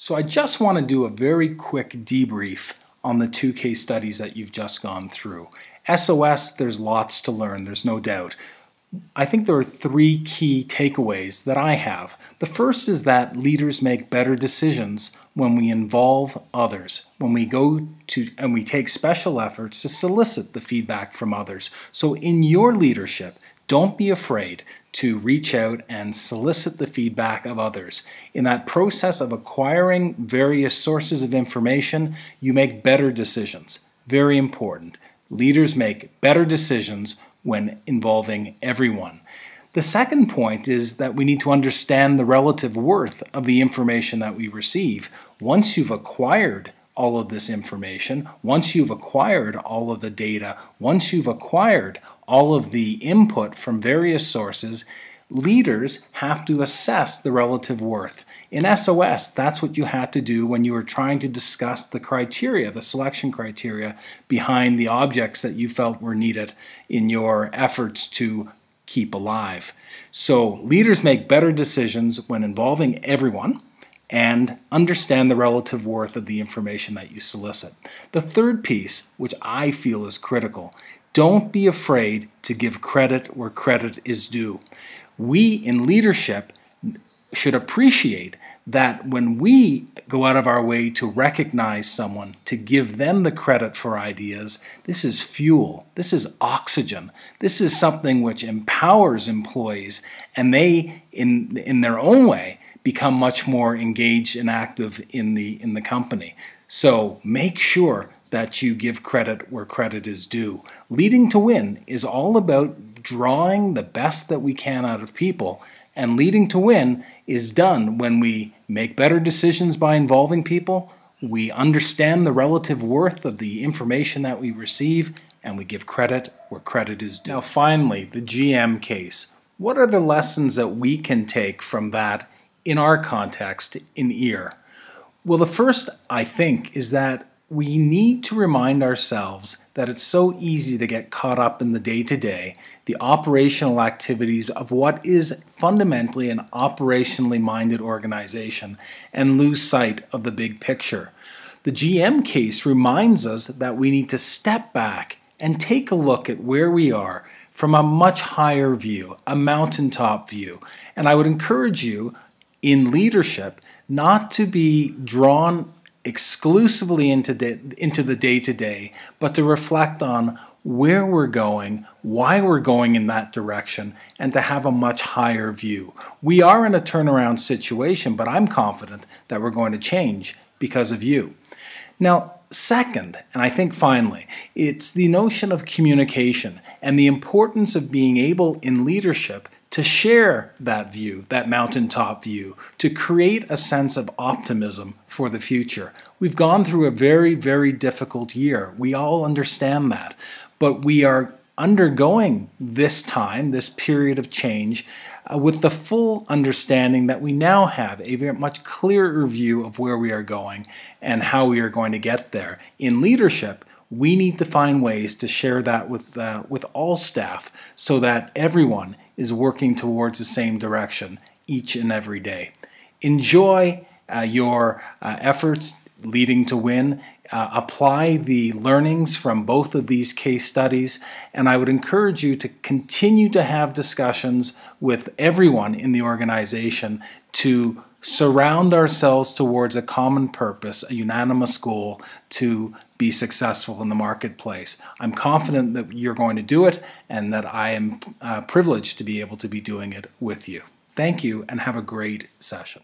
So I just want to do a very quick debrief on the two case studies that you've just gone through. SOS, there's lots to learn, there's no doubt. I think there are three key takeaways that I have. The first is that leaders make better decisions when we involve others, when we go to and we take special efforts to solicit the feedback from others. So in your leadership, don't be afraid to reach out and solicit the feedback of others. In that process of acquiring various sources of information, you make better decisions. Very important. Leaders make better decisions when involving everyone. The second point is that we need to understand the relative worth of the information that we receive. Once you've acquired all of this information, once you've acquired all of the data, once you've acquired all of the input from various sources, leaders have to assess the relative worth. In SOS, that's what you had to do when you were trying to discuss the criteria, the selection criteria behind the objects that you felt were needed in your efforts to keep alive. So leaders make better decisions when involving everyone and understand the relative worth of the information that you solicit. The third piece, which I feel is critical, don't be afraid to give credit where credit is due. We in leadership should appreciate that when we go out of our way to recognize someone, to give them the credit for ideas, this is fuel, this is oxygen, this is something which empowers employees, and they, in their own way, become much more engaged and active in the company. So make sure that you give credit where credit is due. Leading to win is all about drawing the best that we can out of people, and leading to win is done when we make better decisions by involving people, we understand the relative worth of the information that we receive, and we give credit where credit is due. Now finally, the GM case. What are the lessons that we can take from that in our context in EAR? Well, the first, I think, is that we need to remind ourselves that it's so easy to get caught up in the day-to-day, the operational activities of what is fundamentally an operationally minded organization, and lose sight of the big picture. The GM case reminds us that we need to step back and take a look at where we are from a much higher view, a mountaintop view. And I would encourage you in leadership not to be drawn exclusively into the day-to-day, but to reflect on where we're going, why we're going in that direction, and to have a much higher view. We are in a turnaround situation, but I'm confident that we're going to change because of you. Now, second, and I think finally, it's the notion of communication and the importance of being able in leadership to share that view, that mountaintop view, to create a sense of optimism for the future. We've gone through a very, very difficult year. We all understand that. But we are undergoing this time, this period of change, with the full understanding that we now have a very much clearer view of where we are going and how we are going to get there. In leadership, we need to find ways to share that with all staff so that everyone is working towards the same direction each and every day. Enjoy your efforts leading to win. Apply the learnings from both of these case studies, and I would encourage you to continue to have discussions with everyone in the organization to surround ourselves towards a common purpose, a unanimous goal to be successful in the marketplace. I'm confident that you're going to do it and that I am privileged to be able to be doing it with you. Thank you and have a great session.